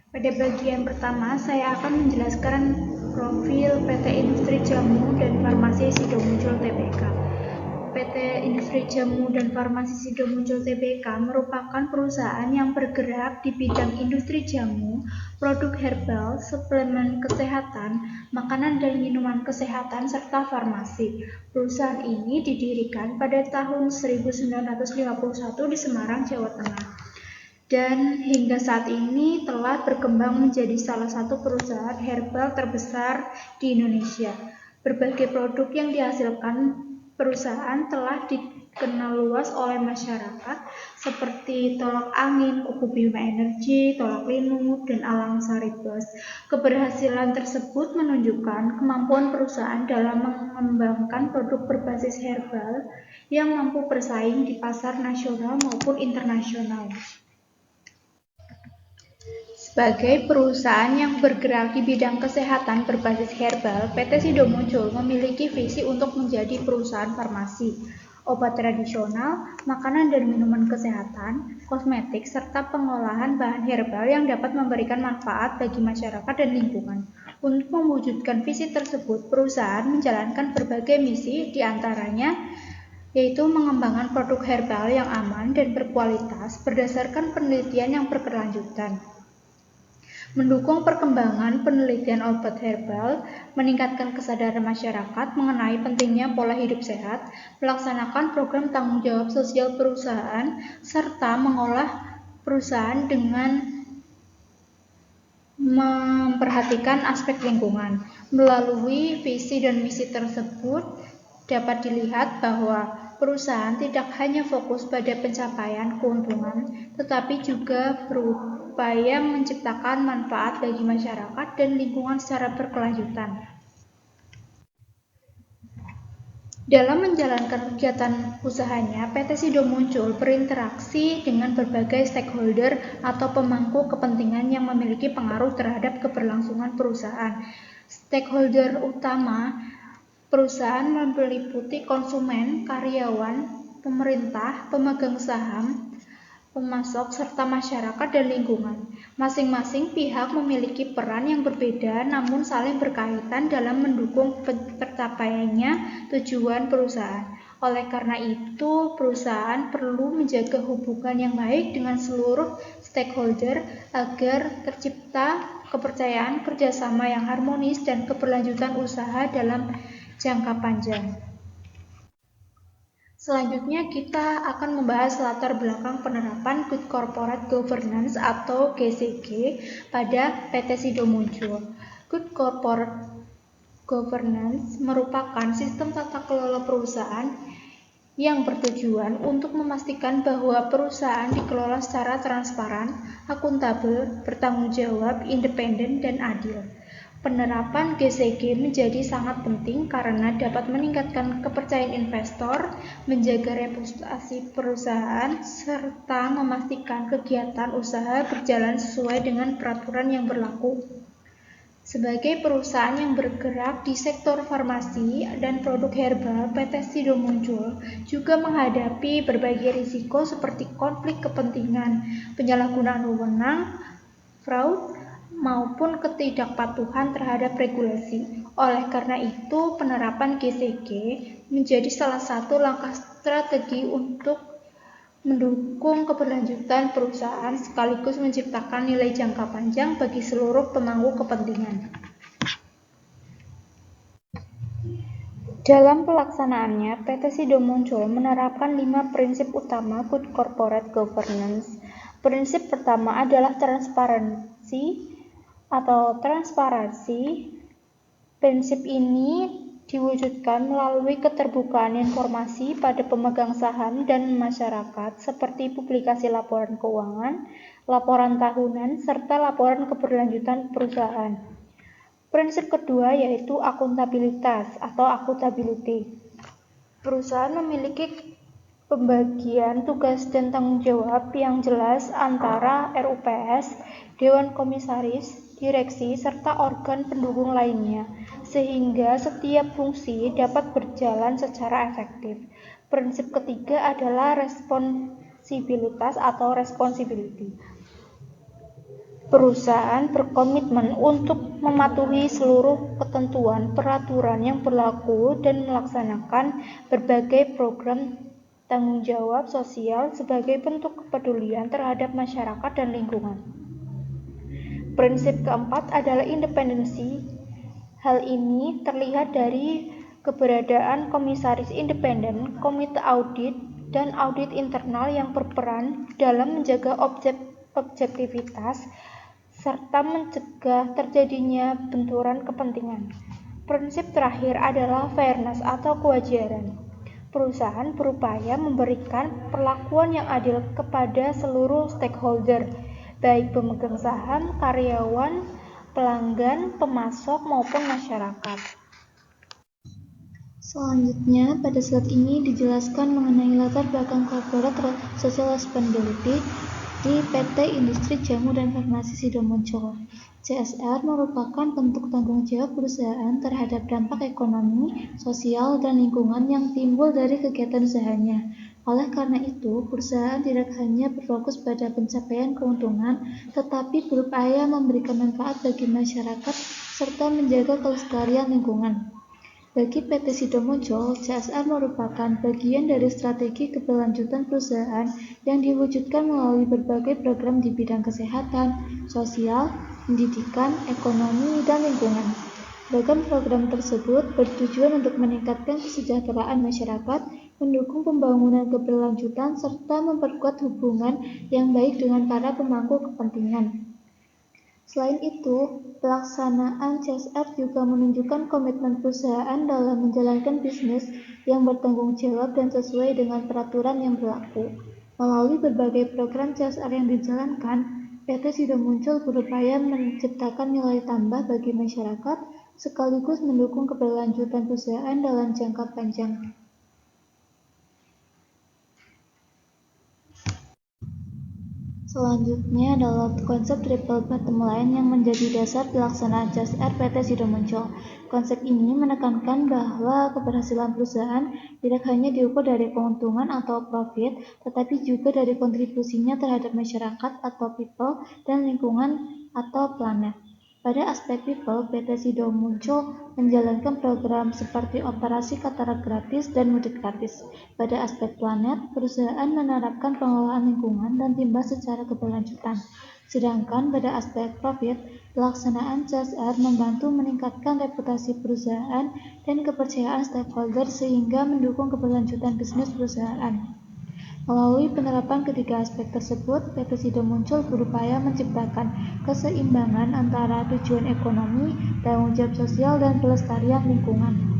Pada bagian pertama, saya akan menjelaskan profil PT Industri Jamu dan Farmasi Sidomuncul Tbk. PT Industri Jamu dan Farmasi Sidomuncul Tbk merupakan perusahaan yang bergerak di bidang industri jamu, produk herbal, suplemen kesehatan, makanan dan minuman kesehatan, serta farmasi. Perusahaan ini didirikan pada tahun 1951 di Semarang, Jawa Tengah, dan hingga saat ini telah berkembang menjadi salah satu perusahaan herbal terbesar di Indonesia. Berbagai produk yang dihasilkan perusahaan telah dikenal luas oleh masyarakat seperti tolak angin, kuku Bima Energi, tolak linu, dan Alang Sari Plus. Keberhasilan tersebut menunjukkan kemampuan perusahaan dalam mengembangkan produk berbasis herbal yang mampu bersaing di pasar nasional maupun internasional. Sebagai perusahaan yang bergerak di bidang kesehatan berbasis herbal, PT Sido Muncul memiliki visi untuk menjadi perusahaan farmasi, obat tradisional, makanan dan minuman kesehatan, kosmetik, serta pengolahan bahan herbal yang dapat memberikan manfaat bagi masyarakat dan lingkungan. Untuk mewujudkan visi tersebut, perusahaan menjalankan berbagai misi, diantaranya yaitu mengembangkan produk herbal yang aman dan berkualitas berdasarkan penelitian yang berkelanjutan, mendukung perkembangan penelitian obat herbal, meningkatkan kesadaran masyarakat mengenai pentingnya pola hidup sehat, melaksanakan program tanggung jawab sosial perusahaan, serta mengolah perusahaan dengan memperhatikan aspek lingkungan. Melalui visi dan misi tersebut dapat dilihat bahwa perusahaan tidak hanya fokus pada pencapaian keuntungan, tetapi juga berupaya menciptakan manfaat bagi masyarakat dan lingkungan secara berkelanjutan. Dalam menjalankan kegiatan usahanya, PT Sido Muncul berinteraksi dengan berbagai stakeholder atau pemangku kepentingan yang memiliki pengaruh terhadap keberlangsungan perusahaan. Stakeholder utama perusahaan meliputi konsumen, karyawan, pemerintah, pemegang saham, pemasok, serta masyarakat dan lingkungan. Masing-masing pihak memiliki peran yang berbeda namun saling berkaitan dalam mendukung tercapaiannya tujuan perusahaan. Oleh karena itu, perusahaan perlu menjaga hubungan yang baik dengan seluruh stakeholder agar tercipta kepercayaan, kerjasama yang harmonis, dan keberlanjutan usaha dalam jangka panjang. Selanjutnya kita akan membahas latar belakang penerapan Good Corporate Governance atau GCG pada PT Sido Muncul. Good Corporate Governance merupakan sistem tata kelola perusahaan yang bertujuan untuk memastikan bahwa perusahaan dikelola secara transparan, akuntabel, bertanggung jawab, independen, dan adil. Penerapan GCG menjadi sangat penting karena dapat meningkatkan kepercayaan investor, menjaga reputasi perusahaan, serta memastikan kegiatan usaha berjalan sesuai dengan peraturan yang berlaku. Sebagai perusahaan yang bergerak di sektor farmasi dan produk herbal, PT Sido Muncul juga menghadapi berbagai risiko seperti konflik kepentingan, penyalahgunaan wewenang, fraud, maupun ketidakpatuhan terhadap regulasi. Oleh karena itu, penerapan GCG menjadi salah satu langkah strategi untuk mendukung keberlanjutan perusahaan sekaligus menciptakan nilai jangka panjang bagi seluruh pemangku kepentingan. Dalam pelaksanaannya, PT Sido Muncul menerapkan 5 prinsip utama Good Corporate Governance. Prinsip pertama adalah transparansi. Prinsip ini diwujudkan melalui keterbukaan informasi pada pemegang saham dan masyarakat seperti publikasi laporan keuangan, laporan tahunan, serta laporan keberlanjutan perusahaan. Prinsip kedua yaitu akuntabilitas atau accountability. Perusahaan memiliki pembagian tugas dan tanggung jawab yang jelas antara RUPS, Dewan Komisaris, direksi, serta organ pendukung lainnya, sehingga setiap fungsi dapat berjalan secara efektif. Prinsip ketiga adalah responsibilitas atau responsibility. Perusahaan berkomitmen untuk mematuhi seluruh ketentuan peraturan yang berlaku dan melaksanakan berbagai program tanggung jawab sosial sebagai bentuk kepedulian terhadap masyarakat dan lingkungan. Prinsip keempat adalah independensi. Hal ini terlihat dari keberadaan komisaris independen, komite audit, dan audit internal yang berperan dalam menjaga objektivitas serta mencegah terjadinya benturan kepentingan. Prinsip terakhir adalah fairness atau kewajaran. Perusahaan berupaya memberikan perlakuan yang adil kepada seluruh stakeholder, baik pemegang saham, karyawan, pelanggan, pemasok, maupun masyarakat. Selanjutnya, pada slide ini dijelaskan mengenai latar belakang corporate social responsibility di PT Industri Jamu dan Farmasi Sidomuncul. CSR merupakan bentuk tanggung jawab perusahaan terhadap dampak ekonomi, sosial, dan lingkungan yang timbul dari kegiatan usahanya. Oleh karena itu, perusahaan tidak hanya berfokus pada pencapaian keuntungan, tetapi berupaya memberikan manfaat bagi masyarakat serta menjaga kelestarian lingkungan. Bagi PT Sidomuncul, CSR merupakan bagian dari strategi keberlanjutan perusahaan yang diwujudkan melalui berbagai program di bidang kesehatan, sosial, pendidikan, ekonomi, dan lingkungan. Program-program tersebut bertujuan untuk meningkatkan kesejahteraan masyarakat, mendukung pembangunan keberlanjutan, serta memperkuat hubungan yang baik dengan para pemangku kepentingan. Selain itu, pelaksanaan CSR juga menunjukkan komitmen perusahaan dalam menjalankan bisnis yang bertanggung jawab dan sesuai dengan peraturan yang berlaku. Melalui berbagai program CSR yang dijalankan, PT Sidomuncul berupaya menciptakan nilai tambah bagi masyarakat sekaligus mendukung keberlanjutan perusahaan dalam jangka panjang. Selanjutnya adalah konsep triple bottom line yang menjadi dasar pelaksanaan CSR PT Sidomuncul. Konsep ini menekankan bahwa keberhasilan perusahaan tidak hanya diukur dari keuntungan atau profit, tetapi juga dari kontribusinya terhadap masyarakat atau people dan lingkungan atau planet. Pada aspek people, PT Sidomuncul menjalankan program seperti operasi katarak gratis dan mudik gratis. Pada aspek planet, perusahaan menerapkan pengelolaan lingkungan dan timah secara keberlanjutan. Sedangkan pada aspek profit, pelaksanaan CSR membantu meningkatkan reputasi perusahaan dan kepercayaan stakeholder sehingga mendukung keberlanjutan bisnis perusahaan. Melalui penerapan ketiga aspek tersebut, PT Sidomuncul berupaya menciptakan keseimbangan antara tujuan ekonomi, tanggung jawab sosial, dan pelestarian lingkungan.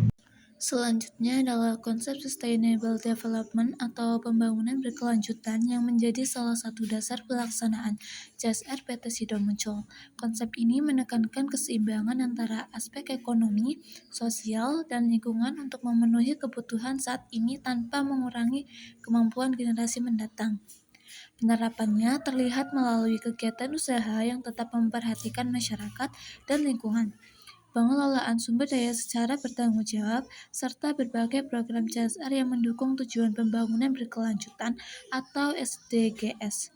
Selanjutnya adalah konsep sustainable development atau pembangunan berkelanjutan yang menjadi salah satu dasar pelaksanaan CSR PT Sidomuncul. Konsep ini menekankan keseimbangan antara aspek ekonomi, sosial, dan lingkungan untuk memenuhi kebutuhan saat ini tanpa mengurangi kemampuan generasi mendatang. Penerapannya terlihat melalui kegiatan usaha yang tetap memperhatikan masyarakat dan lingkungan, pengelolaan sumber daya secara bertanggung jawab, serta berbagai program CSR yang mendukung tujuan pembangunan berkelanjutan atau SDGs.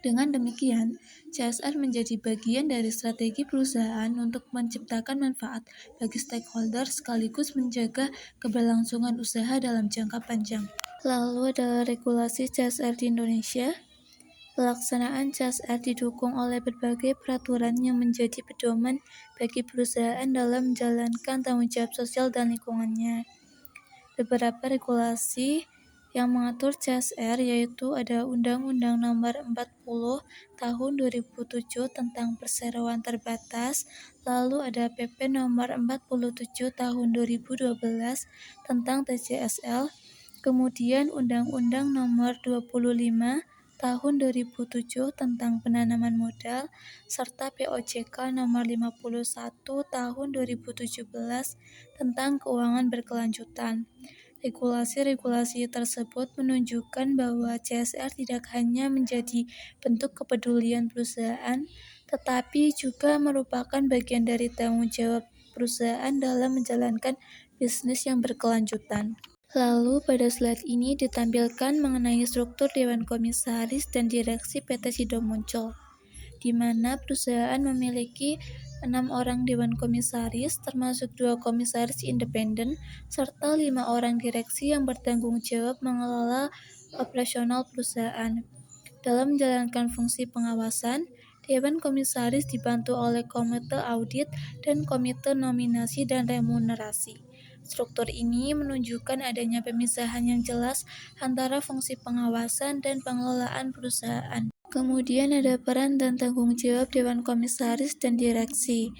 Dengan demikian, CSR menjadi bagian dari strategi perusahaan untuk menciptakan manfaat bagi stakeholder sekaligus menjaga keberlangsungan usaha dalam jangka panjang. Lalu adalah regulasi CSR di Indonesia. Pelaksanaan CSR didukung oleh berbagai peraturan yang menjadi pedoman bagi perusahaan dalam menjalankan tanggung jawab sosial dan lingkungannya. Beberapa regulasi yang mengatur CSR yaitu ada Undang-Undang Nomor 40 Tahun 2007 tentang Perseroan Terbatas, lalu ada PP Nomor 47 Tahun 2012 tentang TJSL, kemudian Undang-Undang Nomor 25 Tahun 2007 tentang penanaman modal, serta POJK Nomor 51 Tahun 2017 tentang keuangan berkelanjutan. Regulasi-regulasi tersebut menunjukkan bahwa CSR tidak hanya menjadi bentuk kepedulian perusahaan, tetapi juga merupakan bagian dari tanggung jawab perusahaan dalam menjalankan bisnis yang berkelanjutan. Lalu pada slide ini ditampilkan mengenai struktur Dewan Komisaris dan Direksi PT Sidomuncul. di mana perusahaan memiliki 6 orang dewan komisaris, termasuk 2 komisaris independen, serta 5 orang direksi yang bertanggung jawab mengelola operasional perusahaan. Dalam menjalankan fungsi pengawasan, Dewan Komisaris dibantu oleh Komite Audit dan Komite Nominasi dan Remunerasi. Struktur ini menunjukkan adanya pemisahan yang jelas antara fungsi pengawasan dan pengelolaan perusahaan. Kemudian ada peran dan tanggung jawab Dewan Komisaris dan Direksi.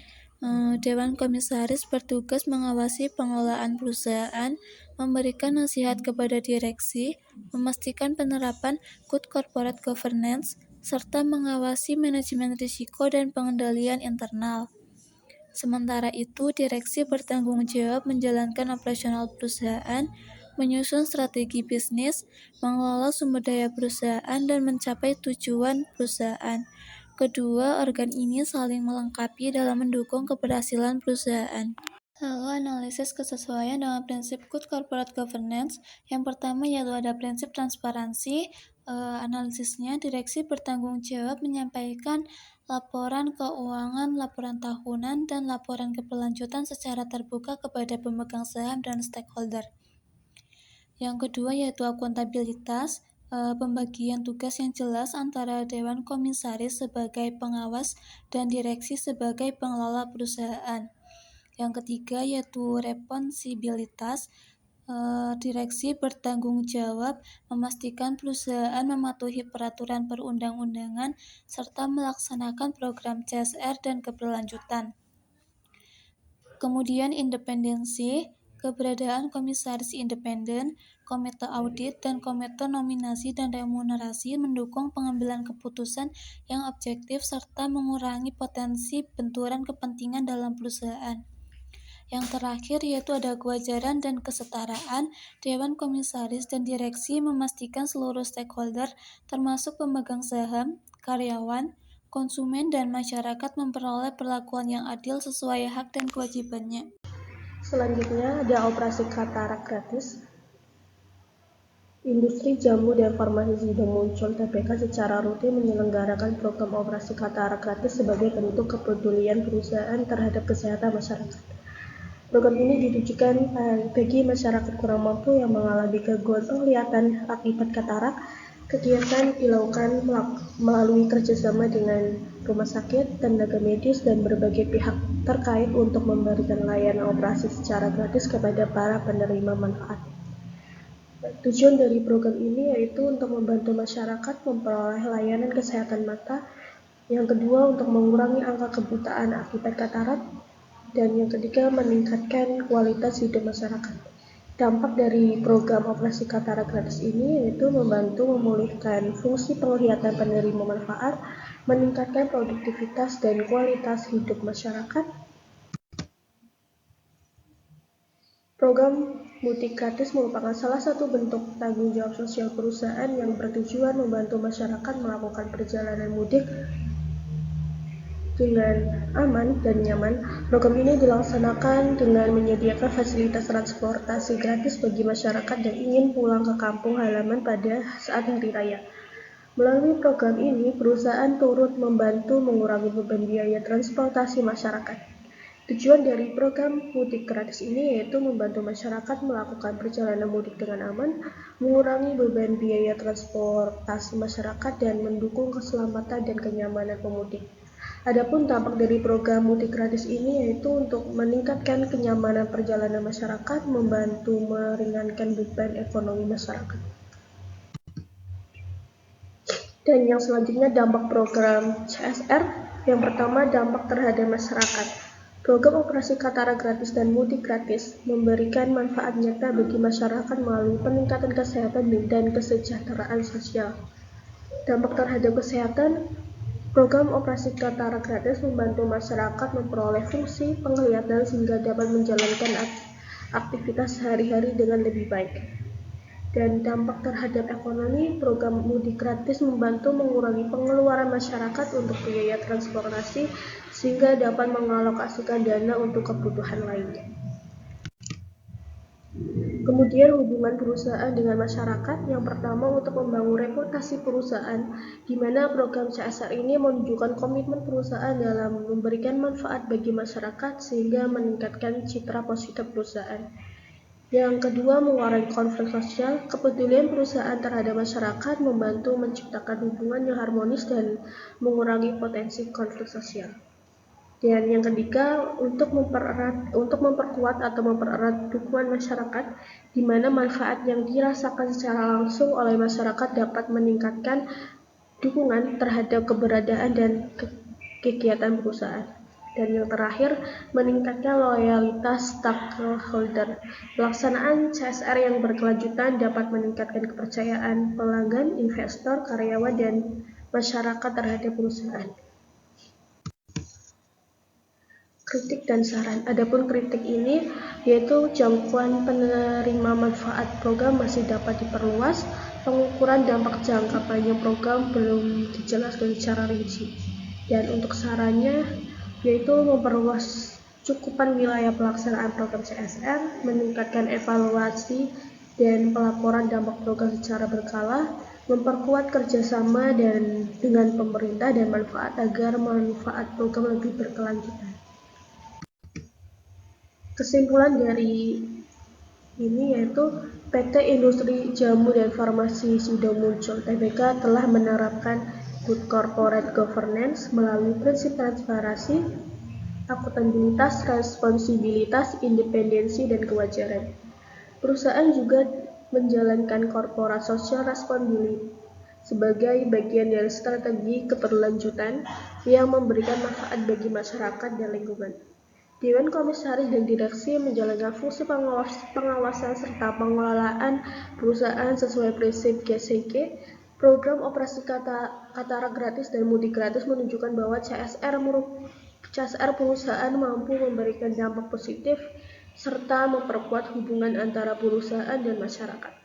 Dewan Komisaris bertugas mengawasi pengelolaan perusahaan, memberikan nasihat kepada direksi, memastikan penerapan good corporate governance, serta mengawasi manajemen risiko dan pengendalian internal. Sementara itu, direksi bertanggung jawab menjalankan operasional perusahaan, menyusun strategi bisnis, mengelola sumber daya perusahaan, dan mencapai tujuan perusahaan. Kedua organ ini saling melengkapi dalam mendukung keberhasilan perusahaan. Lalu analisis kesesuaian dengan prinsip good corporate governance. Yang pertama yaitu ada prinsip transparansi. Analisisnya, direksi bertanggung jawab menyampaikan laporan keuangan, laporan tahunan, dan laporan keberlanjutan secara terbuka kepada pemegang saham dan stakeholder. Yang kedua yaitu akuntabilitas. Pembagian tugas yang jelas antara Dewan Komisaris sebagai pengawas dan direksi sebagai pengelola perusahaan. Yang ketiga yaitu responsibilitas. Direksi bertanggung jawab memastikan perusahaan mematuhi peraturan perundang-undangan serta melaksanakan program CSR dan keberlanjutan. Kemudian independensi. Keberadaan komisaris independen, komite audit, dan komite nominasi dan remunerasi mendukung pengambilan keputusan yang objektif serta mengurangi potensi benturan kepentingan dalam perusahaan. Yang terakhir yaitu ada kewajaran dan kesetaraan. Dewan Komisaris dan Direksi memastikan seluruh stakeholder termasuk pemegang saham, karyawan, konsumen, dan masyarakat memperoleh perlakuan yang adil sesuai hak dan kewajibannya. Selanjutnya ada operasi katarak gratis. Industri jamu dan farmasi Sidomuncul TBK secara rutin menyelenggarakan program operasi katarak gratis sebagai bentuk kepedulian perusahaan terhadap kesehatan masyarakat. Program ini ditujukan bagi masyarakat kurang mampu yang mengalami gangguan penglihatan akibat katarak. Kegiatan dilakukan melalui kerjasama dengan rumah sakit, tenaga medis, dan berbagai pihak terkait untuk memberikan layanan operasi secara gratis kepada para penerima manfaat. Tujuan dari program ini yaitu untuk membantu masyarakat memperoleh layanan kesehatan mata. Yang kedua, untuk mengurangi angka kebutaan akibat katarak. Dan yang ketiga, meningkatkan kualitas hidup masyarakat. Dampak dari program operasi katarak gratis ini yaitu membantu memulihkan fungsi penglihatan penerima manfaat, meningkatkan produktivitas dan kualitas hidup masyarakat. Program mudik gratis merupakan salah satu bentuk tanggung jawab sosial perusahaan yang bertujuan membantu masyarakat melakukan perjalanan mudik dengan aman dan nyaman. Program ini dilaksanakan dengan menyediakan fasilitas transportasi gratis bagi masyarakat yang ingin pulang ke kampung halaman pada saat hari raya. Melalui program ini, perusahaan turut membantu mengurangi beban biaya transportasi masyarakat. Tujuan dari program mudik gratis ini yaitu membantu masyarakat melakukan perjalanan mudik dengan aman, mengurangi beban biaya transportasi masyarakat, dan mendukung keselamatan dan kenyamanan pemudik. Adapun dampak dari program mudik gratis ini yaitu untuk meningkatkan kenyamanan perjalanan masyarakat, membantu meringankan beban ekonomi masyarakat. Dan yang selanjutnya dampak program CSR. Yang pertama, dampak terhadap masyarakat. Program operasi katarak gratis dan mudik gratis memberikan manfaat nyata bagi masyarakat melalui peningkatan kesehatan dan kesejahteraan sosial. Dampak terhadap kesehatan. Program operasi katarak gratis membantu masyarakat memperoleh fungsi penglihatan sehingga dapat menjalankan aktivitas sehari-hari dengan lebih baik. Dan dampak terhadap ekonomi, program mudik gratis membantu mengurangi pengeluaran masyarakat untuk biaya transportasi sehingga dapat mengalokasikan dana untuk kebutuhan lainnya. Kemudian hubungan perusahaan dengan masyarakat, yang pertama untuk membangun reputasi perusahaan, di mana program CSR ini menunjukkan komitmen perusahaan dalam memberikan manfaat bagi masyarakat sehingga meningkatkan citra positif perusahaan. Yang kedua, mengurangi konflik sosial. Kepedulian perusahaan terhadap masyarakat membantu menciptakan hubungan yang harmonis dan mengurangi potensi konflik sosial. Dan yang ketiga, untuk memperkuat atau mempererat dukungan masyarakat, di mana manfaat yang dirasakan secara langsung oleh masyarakat dapat meningkatkan dukungan terhadap keberadaan dan kegiatan perusahaan. Dan yang terakhir, meningkatkan loyalitas stakeholder. Pelaksanaan CSR yang berkelanjutan dapat meningkatkan kepercayaan pelanggan, investor, karyawan, dan masyarakat terhadap perusahaan. Kritik dan saran. Adapun kritik ini yaitu jangkauan penerima manfaat program masih dapat diperluas, pengukuran dampak jangka panjang program belum dijelaskan secara rinci. Dan untuk sarannya yaitu memperluas cukupan wilayah pelaksanaan program CSR, meningkatkan evaluasi dan pelaporan dampak program secara berkala, memperkuat kerjasama dengan pemerintah dan manfaat agar manfaat program lebih berkelanjutan. Kesimpulan dari ini yaitu PT Industri Jamu dan Farmasi Sidomuncul Tbk telah menerapkan Good Corporate Governance melalui prinsip transparansi, akuntabilitas, responsibilitas, independensi, dan kewajaran. Perusahaan juga menjalankan corporate social responsibility sebagai bagian dari strategi keberlanjutan yang memberikan manfaat bagi masyarakat dan lingkungan. Dewan Komisaris dan Direksi menjalankan fungsi pengawasan serta pengelolaan perusahaan sesuai prinsip GCG. Program operasi Katara gratis dan mudik gratis menunjukkan bahwa CSR perusahaan mampu memberikan dampak positif serta memperkuat hubungan antara perusahaan dan masyarakat.